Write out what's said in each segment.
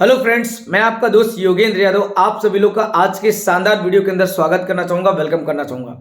Hello friends, मैं आपका दोस्त योगेंद्र यादव आप सभी लोग का आज के शानदार वीडियो के अंदर स्वागत करना चाहूंगा, वेलकम करना चाहूंगा।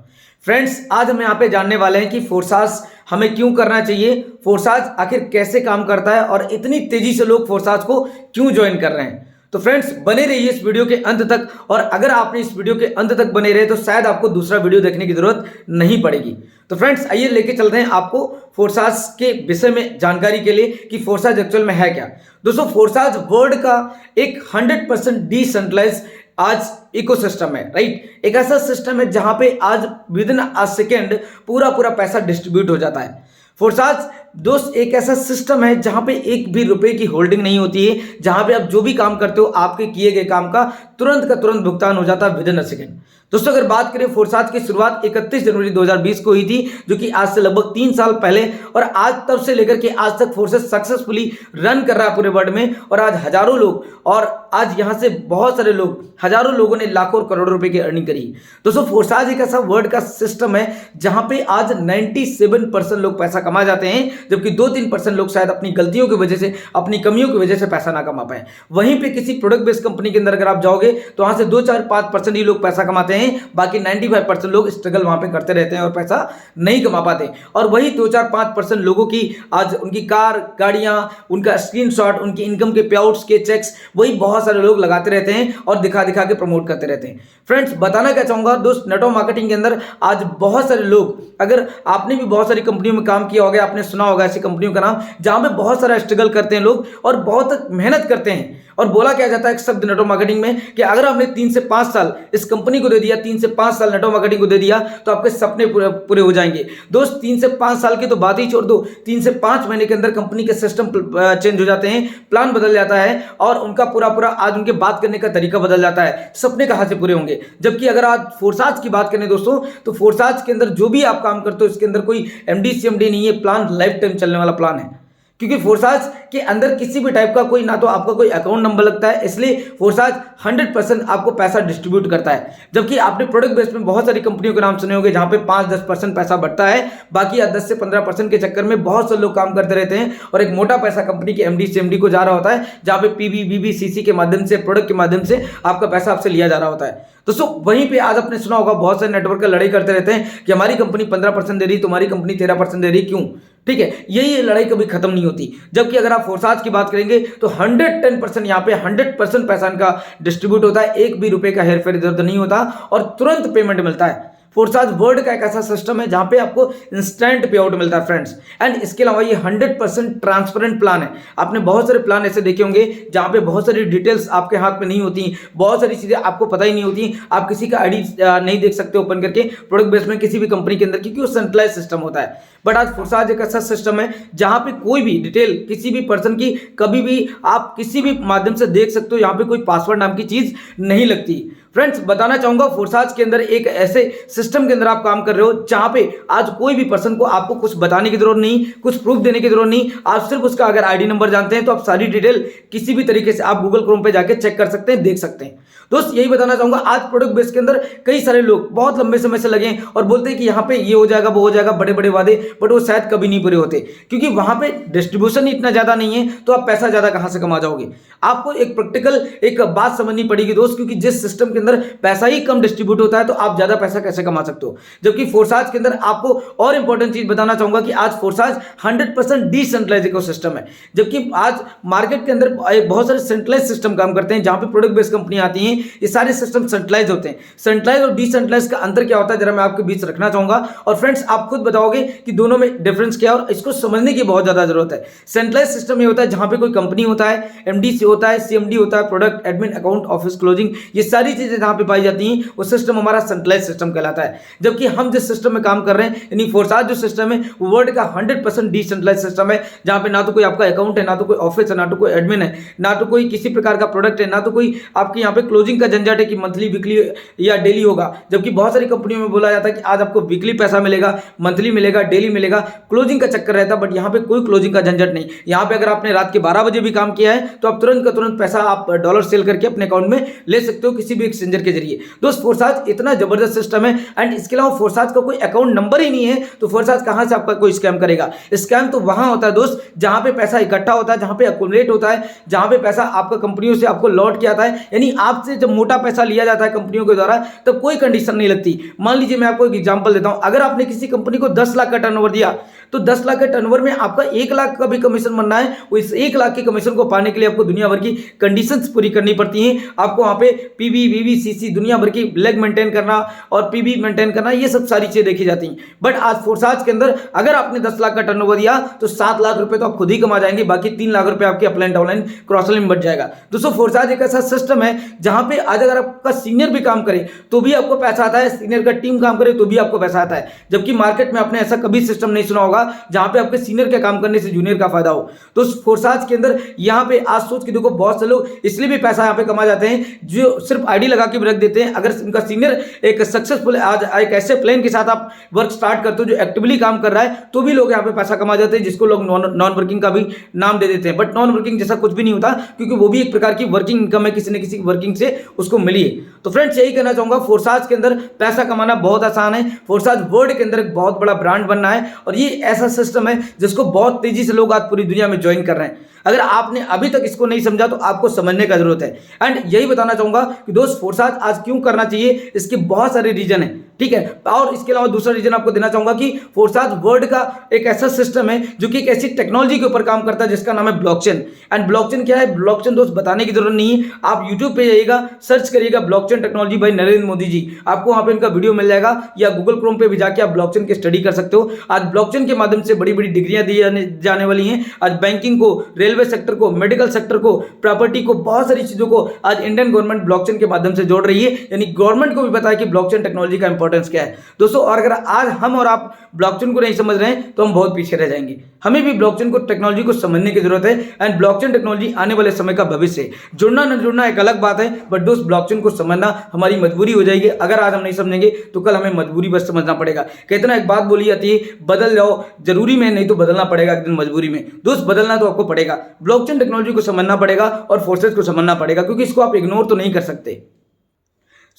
फ्रेंड्स, आज हम यहाँ पे जानने वाले हैं कि फोर्साज हमें क्यों करना चाहिए, फोर्साज आखिर कैसे काम करता है और इतनी तेजी से लोग फोर्साज को क्यों ज्वाइन कर रहे हैं। तो फ्रेंड्स, बने रहिए इस वीडियो के अंत तक, और अगर आपने इस वीडियो के अंत तक बने रहे तो शायद आपको दूसरा वीडियो देखने की जरूरत नहीं पड़ेगी। तो फ्रेंड्स, आइए लेके चलते हैं आपको फोर्साज के विषय में जानकारी के लिए कि फोर्साज एक्चुअल में है क्या। दोस्तों, फोर्साज वर्ल्ड का एक 100% डिसेंट्रलाइज आज इकोसिस्टम है, राइट। एक ऐसा सिस्टम है जहां पे आज विद इन अ सेकेंड पूरा पैसा डिस्ट्रीब्यूट हो जाता है। फोर्साज दोस्त एक ऐसा सिस्टम है जहां पे एक भी रुपए की होल्डिंग नहीं होती है, जहां पे आप जो भी काम करते हो आपके किए गए काम का तुरंत भुगतान हो जाता है विद इन अ सेकेंड। दोस्तों, अगर बात करें फोर्साज की शुरुआत 31 जनवरी 2020 को हुई थी, जो कि आज से लगभग 3 साल पहले, और आज तब से लेकर के आज तक फोर्सेस सक्सेसफुली रन कर रहा है पूरे वर्ल्ड में। और आज हजारों लोग, और आज यहां से बहुत सारे लोग, हजारों लोगों ने लाखों और करोड़ों रुपए की अर्निंग करी। दोस्तों, फोर्साज एक ऐसा वर्ल्ड का सिस्टम है जहां पे आज 97% लोग पैसा कमा जाते हैं, जबकि 2-3% लोग शायद अपनी गलतियों की वजह से, अपनी कमियों की वजह से पैसा ना कमा पाए। वहीं पे किसी प्रोडक्ट बेस्ड कंपनी के अंदर अगर आप जाओगे तो वहां से 2-4-5% ही लोग पैसा कमाते हैं, बाकी 95% लोग स्ट्रगल वहां पे करते रहते हैं और पैसा नहीं कमा पाते। और वही 2-4-5% लोगों की आज उनकी कार, गाड़ियां, उनका स्क्रीनशॉट, उनकी इनकम के पेआउट्स के चेक्स, वही बहुत सारे लोग लगाते रहते हैं और दिखा दिखा के प्रमोट करते रहते हैं। फ्रेंड्स, बताना क्या चाहूंगा दोस्त, नेटवर्क मार्केटिंग के अंदर आज बहुत सारे लोग, अगर आपने भी बहुत सारी कंपनियों में काम किया होगा, आपने सुना होगा ऐसी कंपनियों का नाम जहां पे बहुत सारा स्ट्रगल करते हैं लोग और बहुत मेहनत करते हैं। और बोला क्या जाता है एक शब्द नेटवर्क मार्केटिंग में कि अगर आपने 3 से 5 साल इस कंपनी को दे दिया, 3 से 5 साल नेटवर्क मार्केटिंग को दे दिया, तो आपके सपने पूरे हो जाएंगे। दोस्त, 3 से 5 साल की तो बात ही छोड़ दो, 3 से 5 महीने के अंदर कंपनी के सिस्टम चेंज हो जाते हैं, प्लान बदल जाता है और उनका पूरा आज उनके बात करने का तरीका बदल जाता है। सपने कहां से पूरे होंगे। जबकि अगर आज फोर्साज की बात करें दोस्तों, तो फोर्साज के अंदर जो भी आप काम करते हो इसके अंदर कोई एमडी सीएमडी नहीं है, प्लान लाइफ टाइम चलने वाला प्लान है। क्योंकि फोर्साज के अंदर किसी भी टाइप का कोई, ना तो आपका कोई अकाउंट नंबर लगता है, इसलिए फोर्साज 100% आपको पैसा डिस्ट्रीब्यूट करता है। जबकि आपने प्रोडक्ट बेस में बहुत सारी कंपनियों के नाम सुने होंगे जहां पे 5-10% पैसा बढ़ता है, बाकी 10 से 15% के चक्कर में बहुत से लोग काम करते रहते हैं और एक मोटा पैसा कंपनी के एमडी सीएमडी को जा रहा होता है, जहां पे पीबी बीबी सीसी के माध्यम से, प्रोडक्ट के माध्यम से आपका पैसा आपसे लिया जा रहा होता है। दोस्तों, वहीं पे आज आपने सुना होगा बहुत सारे नेटवर्क का लड़ाई करते रहते हैं कि हमारी कंपनी 15% दे रही, तुम्हारी कंपनी 13% दे रही, क्यों? ठीक है, यही लड़ाई कभी खत्म नहीं होती। जबकि अगर आप फोर्साज की बात करेंगे तो 110% यहाँ पे 100% पैसा इनका डिस्ट्रीब्यूट होता है, एक भी रुपए का हेरफेर इधर उधर नहीं होता और तुरंत पेमेंट मिलता है। फोर्साज वर्ल्ड का एक ऐसा सिस्टम है जहां पे आपको इंस्टेंट पे आउट मिलता है फ्रेंड्स। एंड इसके अलावा ये 100% ट्रांसपेरेंट प्लान है। आपने बहुत सारे प्लान ऐसे देखे होंगे जहां पे बहुत सारी डिटेल्स आपके हाथ में नहीं होती, बहुत सारी चीजें आपको पता ही नहीं होती, आप किसी का आईडी नहीं देख सकते ओपन करके प्रोडक्ट बेस में किसी भी कंपनी के अंदर, क्योंकि वो सेंट्रलाइज सिस्टम होता है। बट आज फोर्साज एक ऐसा सिस्टम है जहां पे कोई भी डिटेल किसी भी पर्सन की कभी भी आप किसी भी माध्यम से देख सकते हो, यहाँ पे कोई पासवर्ड नाम की चीज नहीं लगती। फ्रेंड्स, बताना चाहूंगा फोर्साज के अंदर एक ऐसे सिस्टम के अंदर आप काम कर रहे हो जहां पे आज कोई भी पर्सन को आपको कुछ बताने की जरूरत नहीं, कुछ प्रूफ देने की जरूरत नहीं। आप सिर्फ उसका अगर आईडी नंबर जानते हैं तो आप सारी डिटेल किसी भी तरीके से आप गूगल क्रोम पे जाके चेक कर सकते हैं, देख सकते हैं। दोस्त, यही बताना चाहूंगा, आज प्रोडक्ट बेस के अंदर कई सारे लोग बहुत लंबे समय से लगे और बोलते हैं कि यहाँ पे ये हो जाएगा, वो हो जाएगा, बड़े बड़े वादे, बट वो शायद कभी नहीं पूरे होते, क्योंकि वहां पे डिस्ट्रीब्यूशन इतना ज्यादा नहीं है, तो आप पैसा ज्यादा कहां से कमा जाओगे। आपको एक प्रैक्टिकल एक बात समझनी पड़ेगी दोस्त, क्योंकि जिस सिस्टम के अंदर पैसा ही कम डिस्ट्रीब्यूट होता है तो आप ज्यादा पैसा कैसे कमा सकते हो। जबकि फोर्साज के अंदर आपको और इंपॉर्टेंट चीज बताना चाहूंगा कि आज फोर्साज 100% डिसेंट्रलाइज इकोसिस्टम है। जबकि आज मार्केट के अंदर बहुत सारे सेंट्रलाइज सिस्टम काम करते हैं, जहां पे प्रोडक्ट बेस्ड कंपनी आती हैं, ये सारे सिस्टम सेंट्रलाइज होते हैं। सेंट्रलाइज और डिसेंट्रलाइज का अंतर क्या होता है जरा मैं आपके बीच रखना चाहूंगा, और फ्रेंड्स आप खुद बताओगे कि दोनों में डिफरेंस क्या है, और इसको समझने की बहुत ज्यादा जरूरत है। सेंट्रलाइज सिस्टम ये होता है जहां पे कोई कंपनी होता है, एमडीसी होता है, सीएमडी होता है, product admin, account, office closing, ये सारी चीजें जहां पे पाई जाती हैं वो सिस्टम हमारा सेंट्रलाइज सिस्टम कहलाता है। जबकि हम जिस सिस्टम में काम कर रहे हैं, यानी फोर्साज जो सिस्टम है वो वर्ल्ड का 100% डिसेंट्रलाइज सिस्टम है, जहां पे ना तो कोई आपका अकाउंट है, ना तो कोई ऑफिस है, ना तो कोई एडमिन है, ना तो कोई किसी प्रकार का प्रोडक्ट है, ना तो कोई आपके यहाँ पे क्लोजिंग का झंझट है कि मंथली, वीकली या डेली होगा। जबकि बहुत सारी कंपनियों में बोला जाता है कि आज आपको वीकली पैसा मिलेगा, मंथली मिलेगा, डेली मिलेगा, क्लोजिंग का चक्कर रहता है, बट यहाँ पे कोई क्लोजिंग का झंझट नहीं। यहाँ पे अगर आपने रात के 12 बजे भी काम किया है तो आप तुरंत का तुरंत पैसा आप डॉलर सेल करके अपने अकाउंट में ले सकते हो किसी भी एक्सचेंजर के जरिए। दोस्त फोर्साज इतना जबरदस्त सिस्टम है, एंड इसके अलावा फोर्साज का कोई अकाउंट नंबर ही नहीं है तो फोर्साज कहां से आपका कोई स्कैम करेगा। स्कैम तो वहां होता है दोस्त जहां पे पैसा इकट्ठा होता है, जहां पे एक्यूमुलेट होता है, जहां पे पैसा आपका कंपनियों से आपको लौट के आता है, यानी आपसे जब मोटा पैसा लिया जाता है कंपनियों के द्वारा तब कोई कंडीशन नहीं लगती। मान लीजिए मैं आपको एक एग्जांपल देता हूं, अगर आपने किसी कंपनी को 10 लाख का टर्नओवर दिया तो 10 लाख के टर्नओवर में आपका 1 लाख का भी कमीशन बनना है, वो इस 1 लाख के कमीशन को पाने के लिए आपको दुनिया भर की कंडीशंस पूरी करनी पड़ती हैं। आपको वहां पे पीबी वीवी सीसी दुनिया भर की लेग मेंटेन करना और पीबी मेंटेन करना, ये सब सारी चीजें देखी जाती हैं। बट आज फोर्साज के अंदर अगर आपने 10 लाख का टर्नओवर दिया तो 7 लाख रुपए तो आप खुद ही कमा जाएंगे, बाकी 3 लाख रुपए आपके अपलाइन डाउनलाइन क्रॉस सेलिंग में बच जाएगा। दोस्तों फोर्साज एक ऐसा सिस्टम है जहां पे आज अगर आपका सीनियर भी काम करे तो भी आपको पैसा आता है, सीनियर का टीम काम करे तो भी आपको पैसा आता है, जबकि मार्केट में आपने ऐसा कभी सिस्टम नहीं सुना होगा जहां पे आपके सीनियर के काम करने से जूनियर का फायदा हो। तो फोर्साज के अंदर यहाँ पे आज सोच के देखो, बहुत से लोग इसलिए भी पैसा यहाँ पे कमा जाते हैं जो सिर्फ आईडी लगा के भी रख देते हैं। अगर उनका सीनियर एक सक्सेसफुल आज एक ऐसे प्लान के साथ आप वर्क स्टार्ट करते हो जो एक्टिवली काम कर रहा है तो भी लोग यहाँ पे पैसा कमा जाते हैं, जिसको लोग नॉन वर्किंग का भी नाम दे देते हैं। बट नॉन वर्किंग जैसा कुछ भी नहीं होता, क्योंकि वो भी एक प्रकार की वर्किंग इनकम है, किसी न किसी वर्किंग से उसको मिली है। तो फ्रेंड्स यही कहना चाहूंगा, फोर्साज के अंदर पैसा कमाना बहुत आसान है। फोर्साज वर्ल्ड के अंदर एक बहुत बड़ा ब्रांड बनना है और ये ऐसा सिस्टम है जिसको बहुत तेजी से लोग आज पूरी दुनिया में ज्वाइन कर रहे हैं। अगर आपने अभी तक इसको नहीं समझा तो आपको समझने का जरूरत है। एंड यही बताना चाहूंगा कि दोस्त फोर्साज आज क्यों करना चाहिए, इसके बहुत सारे रीजन है, ठीक है। और इसके अलावा दूसरा रीजन आपको देना चाहूंगा कि फोर्साज वर्ल्ड का एक ऐसा सिस्टम है जो कि एक ऐसी टेक्नोलॉजी के ऊपर काम करता है जिसका नाम है ब्लॉकचेन। एंड ब्लॉकचेन क्या है, ब्लॉकचेन दोस्त बताने की जरूरत नहीं है, आप यूट्यूब पे जाइएगा, सर्च करिएगा blockchain technology by Narendra Modi ji, आपको वहां पे इनका वीडियो मिल जाएगा, या गूगल क्रोम पे भी जाके आप ब्लॉकचेन की स्टडी कर सकते हो। आज ब्लॉकचेन के माध्यम से बड़ी बड़ी डिग्रियां दी जाने वाली हैं। आज बैंकिंग को, रेलवे सेक्टर को, मेडिकल सेक्टर को, प्रॉपर्टी को, बहुत सारी चीजों को आज इंडियन गवर्नमेंट ब्लॉकचेन के माध्यम से जोड़ रही है, यानी गवर्नमेंट को भी पता है कि ब्लॉकचेन टेक्नोलॉजी का इंपॉर्टेंस क्या है। दोस्तों और अगर आज हम और आप ब्लॉकचेन को नहीं समझ रहे हैं तो हम बहुत पीछे रह जाएंगे। हमें भी ब्लॉकचेन को, टेक्नोलॉजी को समझने की जरूरत है। एंड ब्लॉकचेन टेक्नोलॉजी आने वाले समय का भविष्य है। जुड़ना न जुड़ना एक अलग बात है, बट दोस्त ब्लॉकचेन को समझना हमारी मजबूरी हो जाएगी। अगर आज हम नहीं समझेंगे तो कल हमें मजबूरी बस समझना पड़ेगा। कहते ना एक बात बोली जाती है, बदल जाओ जरूरी में, नहीं तो बदलना पड़ेगा एक दिन मजबूरी में। दोस्त बदलना तो आपको पड़ेगा, ब्लॉकचेन टेक्नोलॉजी को समझना पड़ेगा और फोर्सेस को समझना पड़ेगा, क्योंकि इसको आप इग्नोर तो नहीं कर सकते।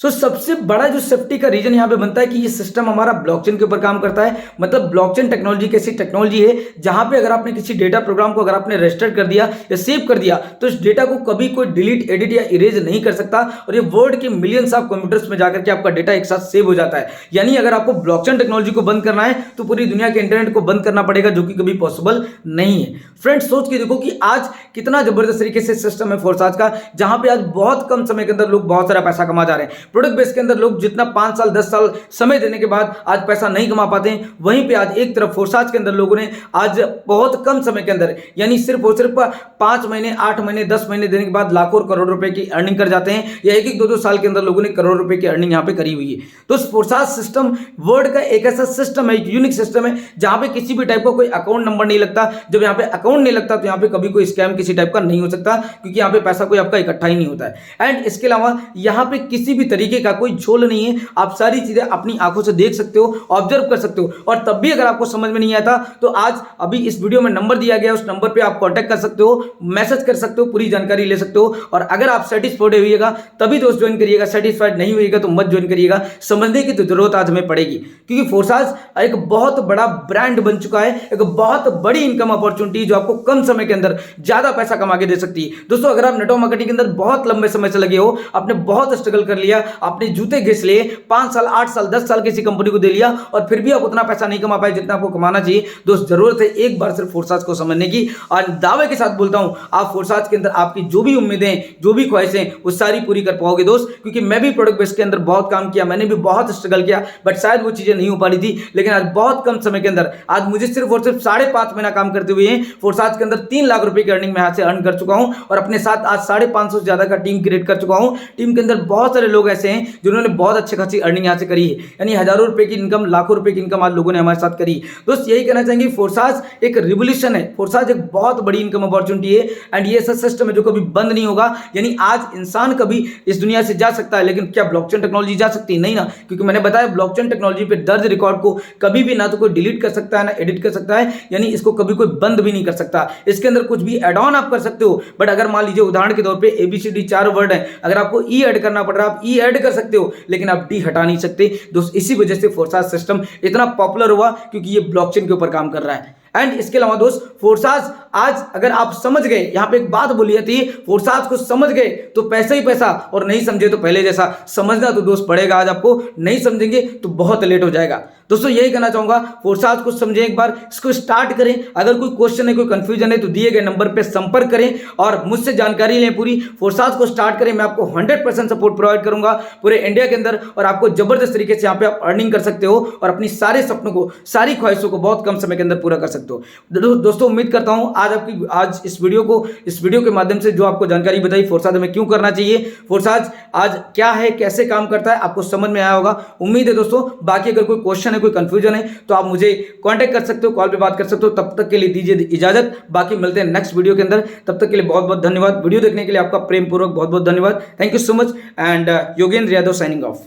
सबसे बड़ा जो सेफ्टी का रीजन यहां पे बनता है कि ये सिस्टम हमारा ब्लॉकचेन के ऊपर काम करता है। मतलब ब्लॉकचेन टेक्नोलॉजी कैसी टेक्नोलॉजी है जहां पे अगर आपने किसी डेटा प्रोग्राम को अगर आपने रजिस्टर कर दिया या सेव कर दिया तो इस डेटा को कभी कोई डिलीट, एडिट या इरेज नहीं कर सकता, और ये वर्ल्ड के मिलियंस ऑफ कंप्यूटर्स में जाकर के आपका डेटा एक साथ सेव हो जाता है। यानी अगर आपको ब्लॉकचेन टेक्नोलॉजी को बंद करना है तो पूरी दुनिया के इंटरनेट को बंद करना पड़ेगा, जो कि कभी पॉसिबल नहीं है। फ्रेंड्स सोच के देखो कि आज कितना जबरदस्त तरीके से सिस्टम है फोर्साज का, जहां पे आज बहुत कम समय के अंदर लोग बहुत सारा पैसा कमा जा रहे हैं। प्रोडक्ट बेस के अंदर लोग जितना 5 साल 10 साल समय देने के बाद आज पैसा नहीं कमा पाते हैं, वहीं पे आज एक तरफ फोर्साज के अंदर लोगों ने आज बहुत कम समय के अंदर, यानी सिर्फ 5 महीने, 8 महीने, 10 महीने देने के बाद लाखों और करोड़ रुपए की अर्निंग कर जाते हैं, या 1-2 साल के अंदर लोगों ने करोड़ रुपए की अर्निंग यहां पे करी हुई है। तो फोर्साज सिस्टम वर्ल्ड का एक ऐसा सिस्टम है, यूनिक सिस्टम है, जहां पे किसी भी टाइप का कोई अकाउंट नंबर नहीं लगता। जब यहां पे अकाउंट नहीं लगता तो यहां पे कभी कोई स्कैम किसी टाइप का नहीं हो सकता, क्योंकि यहां पे पैसा कोई आपका इकट्ठा ही नहीं होता है। एंड इसके अलावा यहां पे किसी भी तरीके का कोई झोल नहीं है, आप सारी चीजें अपनी आंखों से देख सकते हो, ऑब्जर्व कर सकते हो। और तब भी अगर आपको समझ में नहीं आता तो आज अभी इस वीडियो में नंबर दिया गया, उस नंबर पे आप कांटेक्ट कर सकते हो, मैसेज कर सकते हो, पूरी जानकारी ले सकते हो। और अगर आप सेटिस्फाइड होइएगा तभी दोस्त ज्वाइन करिएगा, सेटिस्फाइड नहीं होइएगा तो मत ज्वाइन करिएगा। समझने की तो जरूरत आज हमें पड़ेगी, क्योंकि फोर्साज एक बहुत बड़ा ब्रांड बन चुका है, एक बहुत बड़ी इनकम अपॉर्चुनिटी जो आपको कम समय के अंदर ज्यादा पैसा कमा के दे सकती है। दोस्तों अगर आप नेटवर्क मार्केटिंग के अंदर बहुत लंबे समय से लगे हो, आपने बहुत स्ट्रगल कर लिया, आपने जूते घिस लिए, 5 साल 8 साल 10 साल किसी कंपनी को दे लिया और फिर भी आप उतना पैसा नहीं कमा पाए जितना आपको कमाना चाहिए, दोस्त जरूरत है एक बार सिर्फ फोर्साज को समझने की। और दावे के साथ बोलता हूं, आप फोर्साज के अंदर आपकी जो भी उम्मीदें, जो भी ख्वाहिशें, वो सारी पूरी कर पाओगे दोस्त, क्योंकि मैं भी प्रोडक्ट बेस के अंदर बहुत काम किया, मैंने भी बहुत स्ट्रगल किया, बट शायद वो चीजें नहीं हो पा रही थी। लेकिन आज बहुत कम समय के अंदर आज मुझे सिर्फ और सिर्फ 5.5 महीना काम करते हुए फोर्साज के अंदर 3 लाख रुपए की अर्निंग मैं यहां से अर्न कर चुका हूं, और अपने साथ आज 550 से ज्यादा का टीम क्रिएट कर चुका हूं। टीम के अंदर बहुत सारे लोग ऐसे हैं जिन्होंने बहुत अच्छी खासी अर्निंग यहाँ से करी है, यानी हजारों रुपए की इनकम, लाखों रुपए की इनकम आज लोगों ने हमारे साथ करी। दोस्त यही कहना चाहेंगे, फोर्साज एक रिवोल्यूशन है, फोर्साज एक बहुत बड़ी इनकम अपॉर्चुनिटी है एंड ये ऐसा सिस्टम है जो कभी बंद नहीं होगा। यानी आज इंसान कभी इस दुनिया से जा सकता है, लेकिन क्या ब्लॉकचेन टेक्नोलॉजी जा सकती है? नहीं ना, क्योंकि मैंने बताया ब्लॉकचेन टेक्नोलॉजी पे दर्ज रिकॉर्ड को कभी भी ना तो कोई डिलीट कर सकता है ना एडिट कर सकता है, यानी इसको कभी कोई बंद भी नहीं कर सकता। इसके अंदर कुछ भी एड ऑन आप कर सकते हो, बट अगर मान लीजिए उदाहरण के तौर पे ABCD 4 वर्ड है, अगर आपको ई ऐड करना पड़ रहा है आप ई ऐड कर सकते हो, लेकिन आप डी हटा नहीं सकते। दोस्त इसी वजह से फोर्साज सिस्टम इतना पॉपुलर हुआ, क्योंकि ये ब्लॉकचेन के ऊपर काम कर रहा है। एंड इसके अलावा दोस्त फोर्साज आज अगर आप समझ गए, यहां पे एक बात बोली जाती है, फोर्साज को समझ गए तो पैसा ही पैसा, और नहीं समझे तो पहले जैसा। समझना तो दोस्त पड़ेगा आज आपको, नहीं समझेंगे तो बहुत लेट हो जाएगा। दोस्तों यही कहना चाहूंगा, फोर्साज को समझें, एक बार इसको स्टार्ट करें। अगर कोई क्वेश्चन है, कोई कंफ्यूजन है तो दिए गए नंबर पे संपर्क करें और मुझसे जानकारी लें पूरी। फोर्साज को स्टार्ट करें, मैं आपको 100% सपोर्ट प्रोवाइड करूंगा पूरे इंडिया के अंदर, और आपको जबरदस्त तरीके से यहाँ पे आप अर्निंग कर सकते हो और अपनी सारे सपनों को, सारी ख्वाहिशों को बहुत कम समय के अंदर पूरा कर सकते हो। दोस्तों उम्मीद करता हूं आज इस वीडियो के माध्यम से जो आपको जानकारी बताई फोर्साज हमें क्यों करना चाहिए, फोर्साज आज क्या है, कैसे काम करता है, आपको समझ में आया होगा। उम्मीद है दोस्तों। बाकी अगर कोई क्वेश्चन है, कोई कंफ्यूजन है तो आप मुझे कांटेक्ट कर सकते हो, कॉल पे बात कर सकते हो। तब तक के लिए दीजिए इजाजत, बाकी मिलते हैं नेक्स्ट वीडियो के अंदर। तब तक के लिए बहुत बहुत धन्यवाद। वीडियो देखने के लिए आपका प्रेम पूर्वक बहुत बहुत धन्यवाद। Thank you so much and Yogendra Yadav signing off.